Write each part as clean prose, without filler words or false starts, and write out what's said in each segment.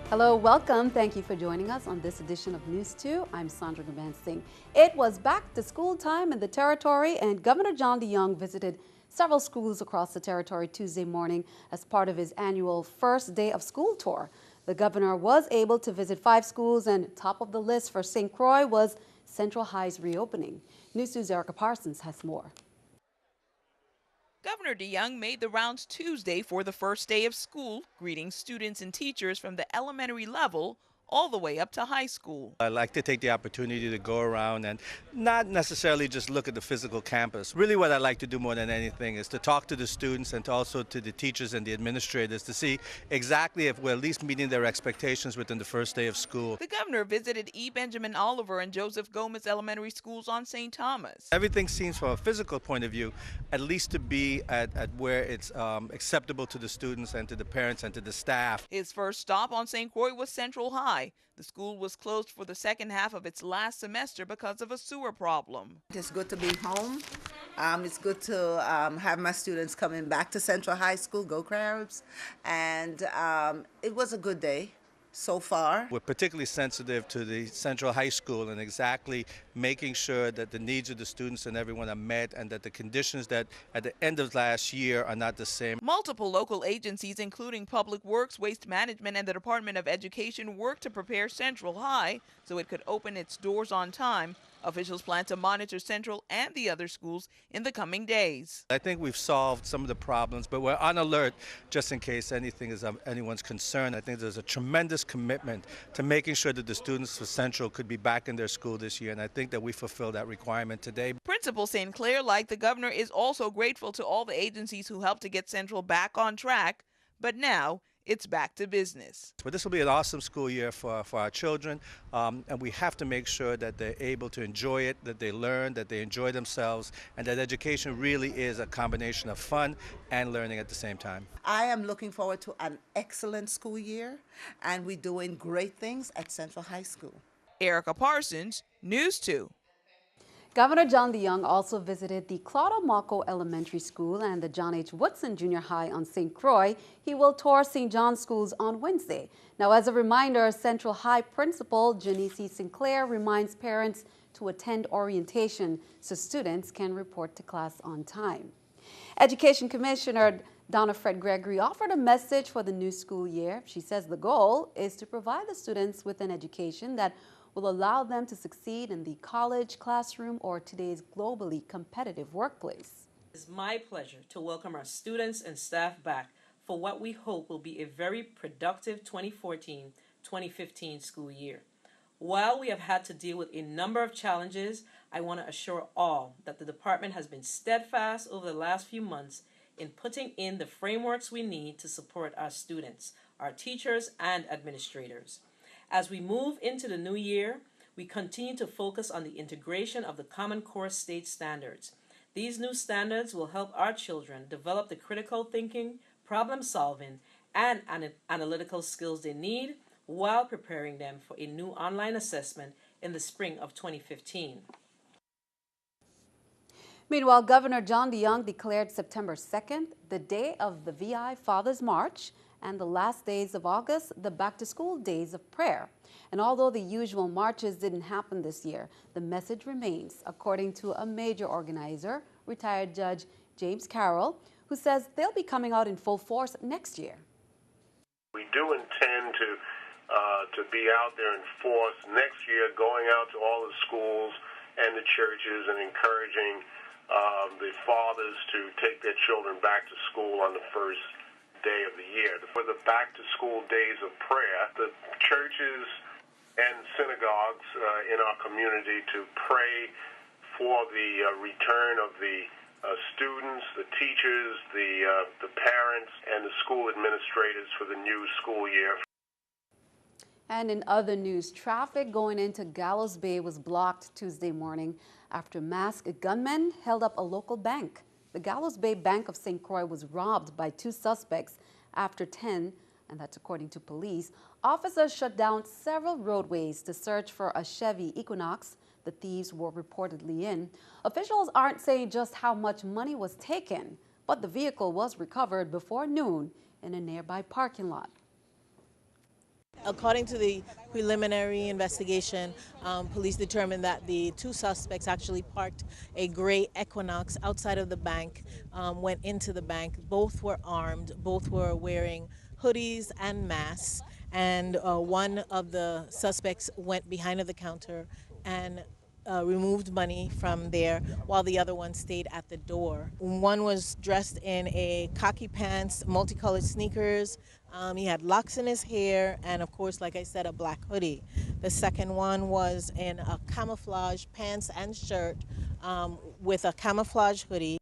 Hello, welcome. Thank you for joining us on this edition of News 2. I'm Sandra Gabansing. It was back to school time in the territory, and Governor John deJongh visited several schools across the territory Tuesday morning as part of his annual first day of school tour. The governor was able to visit 5 schools, and top of the list for St. Croix was Central High's reopening. News 2's Erica Parsons has more. Governor deJongh made the rounds Tuesday for the first day of school, greeting students and teachers from the elementary level all the way up to high school. I like to take the opportunity to go around and not necessarily just look at the physical campus. Really what I like to do more than anything is to talk to the students and also to the teachers and the administrators to see exactly if we're at least meeting their expectations within the first day of school. The governor visited E. Benjamin Oliver and Joseph Gomez elementary schools on St. Thomas. Everything seems from a physical point of view at least to be at where it's acceptable to the students and to the parents and to the staff. His first stop on St. Croix was Central High. The school was closed for the second half of its last semester because of a sewer problem. It's good to be home. It's good to have my students coming back to Central High School, go Crabs, and it was a good day so far. We're particularly sensitive to the Central High School and exactly making sure that the needs of the students and everyone are met and that the conditions that at the end of last year are not the same. Multiple local agencies, including Public Works, Waste Management, and the Department of Education, worked to prepare Central High so it could open its doors on time. Officials plan to monitor Central and the other schools in the coming days. I think we've solved some of the problems, but we're on alert just in case anything is of anyone's concern. I think there's a tremendous commitment to making sure that the students for Central could be back in their school this year, and I think that we fulfill that requirement today. Principal St. Clair, like the governor, is also grateful to all the agencies who helped to get Central back on track, but now it's back to business. But this will be an awesome school year for our children, and we have to make sure that they're able to enjoy it, that they learn, that they enjoy themselves, and that education really is a combination of fun and learning at the same time. I am looking forward to an excellent school year, and we're doing great things at Central High School. Erica Parsons, News 2. Governor John deJongh also visited the Claudio Elementary School and the John H. Woodson Junior High on St. Croix. He will tour St. John's schools on Wednesday. Now, as a reminder, Central High Principal Janice Sinclair reminds parents to attend orientation so students can report to class on time. Education Commissioner Donna Fred Gregory offered a message for the new school year. She says the goal is to provide the students with an education that will allow them to succeed in the college, classroom, or today's globally competitive workplace. It's my pleasure to welcome our students and staff back for what we hope will be a very productive 2014-2015 school year. While we have had to deal with a number of challenges, I want to assure all that the department has been steadfast over the last few months in putting in the frameworks we need to support our students, our teachers, and administrators. As we move into the new year, we continue to focus on the integration of the Common Core state standards. These new standards will help our children develop the critical thinking, problem solving, and analytical skills they need while preparing them for a new online assessment in the spring of 2015. Meanwhile, Governor John deJongh declared September 2nd the day of the VI Fathers March and the last days of August, the back-to-school days of prayer. And although the usual marches didn't happen this year, the message remains, according to a major organizer, retired Judge James Carroll, who says they'll be coming out in full force next year. We do intend to be out there in force next year, going out to all the schools and the churches and encouraging the fathers to take their children back to school on the first day of the year. For the back-to-school days of prayer, the churches and synagogues in our community to pray for the return of the students, the teachers, the parents, and the school administrators for the new school year. And in other news, traffic going into Gallows Bay was blocked Tuesday morning after masked gunmen held up a local bank. The Gallows Bay Bank of St. Croix was robbed by 2 suspects after 10, and that's according to police. Officers shut down several roadways to search for a Chevy Equinox the thieves were reportedly in. Officials aren't saying just how much money was taken, but the vehicle was recovered before noon in a nearby parking lot. According to the preliminary investigation, police determined that the two suspects actually parked a gray Equinox outside of the bank, went into the bank. Both were armed, both were wearing hoodies and masks, and one of the suspects went behind the counter and removed money from there while the other one stayed at the door. One was dressed in a khaki pants, multicolored sneakers. He had locks in his hair and, of course, like I said, a black hoodie. The second one was in a camouflage pants and shirt with a camouflage hoodie.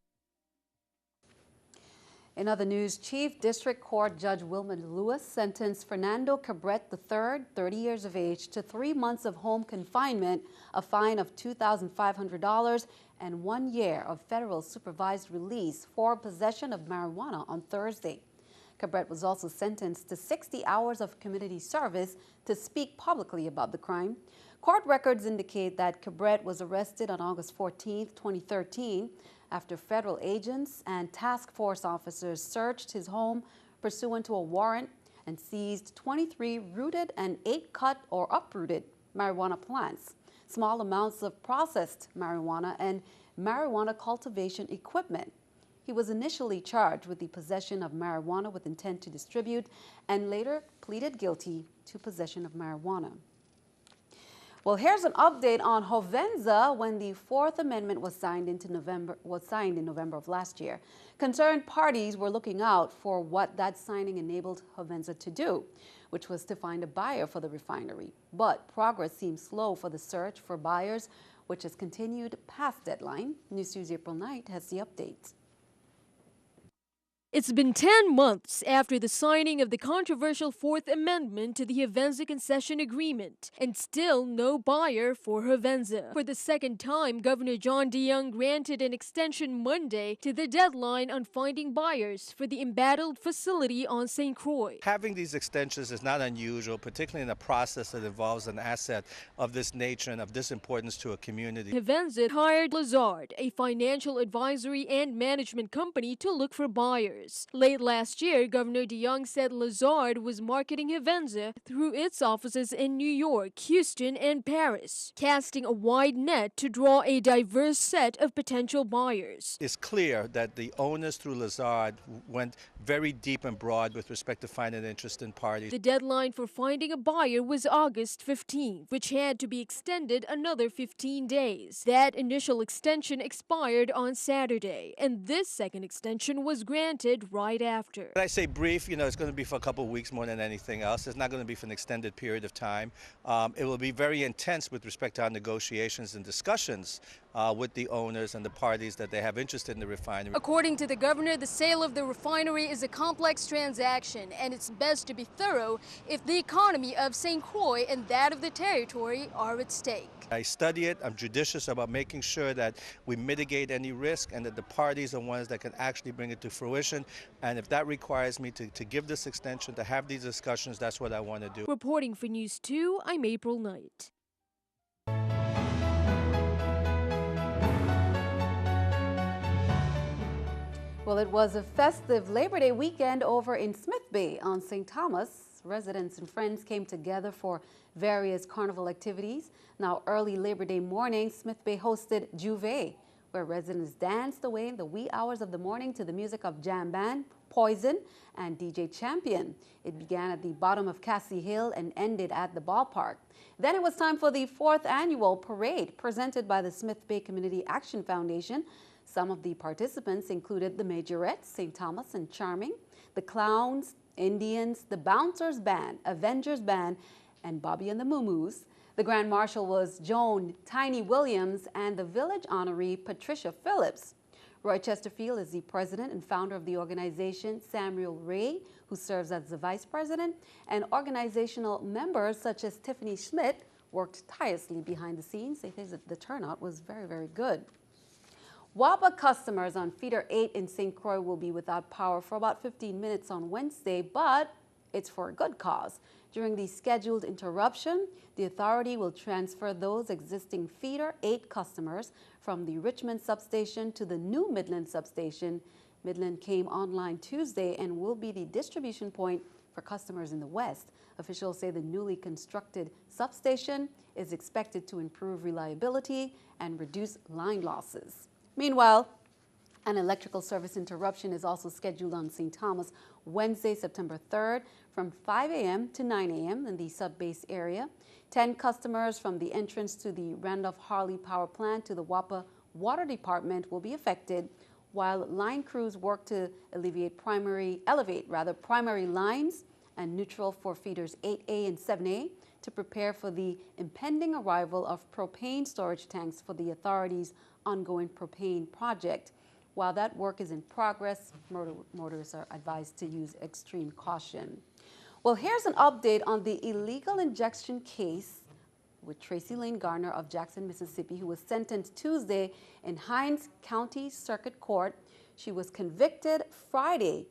In other news, Chief District Court Judge Wilma Lewis sentenced Fernando Cabret III, 30 years of age, to 3 months of home confinement, a fine of $2,500, and 1 year of federal supervised release for possession of marijuana on Thursday. Cabret was also sentenced to 60 hours of community service to speak publicly about the crime. Court records indicate that Cabret was arrested on August 14, 2013, after federal agents and task force officers searched his home pursuant to a warrant and seized 23 rooted and 8 cut or uprooted marijuana plants, small amounts of processed marijuana, and marijuana cultivation equipment. He was initially charged with the possession of marijuana with intent to distribute and later pleaded guilty to possession of marijuana. Well, here's an update on Hovenza when the Fourth Amendment was signed in November of last year. Concerned parties were looking out for what that signing enabled Hovenza to do, which was to find a buyer for the refinery. But progress seems slow for the search for buyers, which has continued past deadline. News 2's April Knight has the updates. It's been 10 months after the signing of the controversial Fourth Amendment to the Hovenza Concession Agreement, and still no buyer for Hovenza. For the second time, Governor John deJongh granted an extension Monday to the deadline on finding buyers for the embattled facility on St. Croix. Having these extensions is not unusual, particularly in a process that involves an asset of this nature and of this importance to a community. Hovenza hired Lazard, a financial advisory and management company, to look for buyers. Late last year, Governor deJongh said Lazard was marketing Hovenza through its offices in New York, Houston, and Paris, casting a wide net to draw a diverse set of potential buyers. It's clear that the owners through Lazard went very deep and broad with respect to finding interest in parties. The deadline for finding a buyer was August 15th, which had to be extended another 15 days. That initial extension expired on Saturday, and this second extension was granted right after. When I say brief, it's going to be for a couple of weeks more than anything else. It's not going to be for an extended period of time. It will be very intense with respect to our negotiations and discussions with the owners and the parties that they have interest in the refinery. According to the governor, the sale of the refinery is a complex transaction, and it's best to be thorough if the economy of St. Croix and that of the territory are at stake. I study it. I'm judicious about making sure that we mitigate any risk and that the parties are ones that can actually bring it to fruition. And if that requires me to give this extension, to have these discussions, that's what I want to do. Reporting for News 2, I'm April Knight. Well, it was a festive Labor Day weekend over in Smith Bay on St. Thomas. Residents and friends came together for various carnival activities. Now, early Labor Day morning, Smith Bay hosted Juve, where residents danced away in the wee hours of the morning to the music of jam band, Poison, and DJ Champion. It began at the bottom of Cassie Hill and ended at the ballpark. Then it was time for the 4th annual parade presented by the Smith Bay Community Action Foundation. Some of the participants included the Majorettes, St. Thomas and Charming, the Clowns, Indians, the Bouncers Band, Avengers Band, and Bobby and the Moo-Moos. The Grand Marshal was Joan Tiny Williams and the village honoree Patricia Phillips. Roy Chesterfield is the president and founder of the organization, Samuel Ray, who serves as the vice president, and organizational members such as Tiffany Schmidt worked tirelessly behind the scenes. They think that the turnout was very, very good. WAPA customers on Feeder 8 in St. Croix will be without power for about 15 minutes on Wednesday, but it's for a good cause. During the scheduled interruption, the authority will transfer those existing Feeder 8 customers from the Richmond substation to the new Midland substation. Midland came online Tuesday and will be the distribution point for customers in the West. Officials say the newly constructed substation is expected to improve reliability and reduce line losses. Meanwhile, an electrical service interruption is also scheduled on St. Thomas Wednesday, September 3rd from 5 a.m. to 9 a.m. in the sub-base area. 10 customers from the entrance to the Randolph-Harley Power Plant to the WAPA Water Department will be affected, while line crews work to elevate primary lines and neutral for feeders 8A and 7A to prepare for the impending arrival of propane storage tanks for the authority's ongoing propane project. While that work is in progress, motorists are advised to use extreme caution. Well, here's an update on the illegal injection case with Tracy Lane Garner of Jackson, Mississippi, who was sentenced Tuesday in Hinds County Circuit Court. She was convicted Friday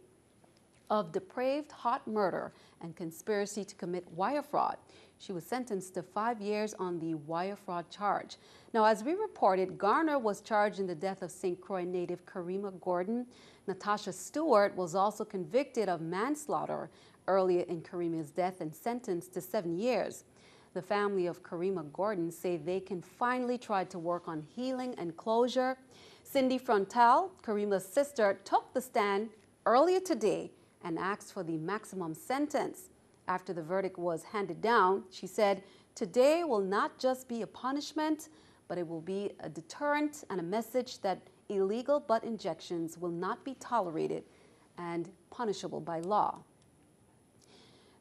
of depraved heart murder and conspiracy to commit wire fraud. She was sentenced to 5 years on the wire fraud charge. Now, as we reported, Garner was charged in the death of St. Croix native Karima Gordon. Natasha Stewart was also convicted of manslaughter earlier in Karima's death and sentenced to 7 years. The family of Karima Gordon say they can finally try to work on healing and closure. Cindy Frontal, Karima's sister, took the stand earlier today and asked for the maximum sentence. After the verdict was handed down, she said, "Today will not just be a punishment, but it will be a deterrent and a message that illegal butt injections will not be tolerated and punishable by law."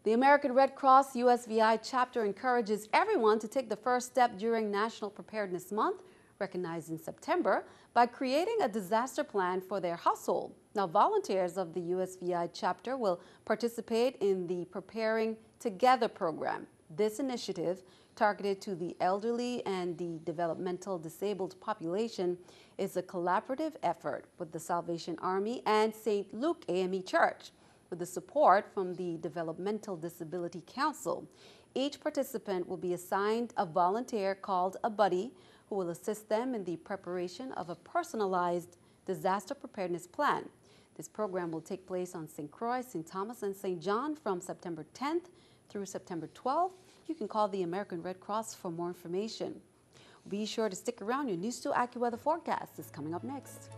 The American Red Cross USVI chapter encourages everyone to take the first step during National Preparedness Month, recognized in September, by creating a disaster plan for their household. Now, volunteers of the USVI chapter will participate in the Preparing Together program. This initiative, targeted to the elderly and the developmental disabled population, is a collaborative effort with the Salvation Army and St. Luke AME Church, with the support from the Developmental Disability Council. Each participant will be assigned a volunteer called a buddy who will assist them in the preparation of a personalized disaster preparedness plan. This program will take place on St. Croix, St. Thomas, and St. John from September 10th through September 12th. You can call the American Red Cross for more information. Be sure to stick around. Your News 2 AccuWeather forecast is coming up next.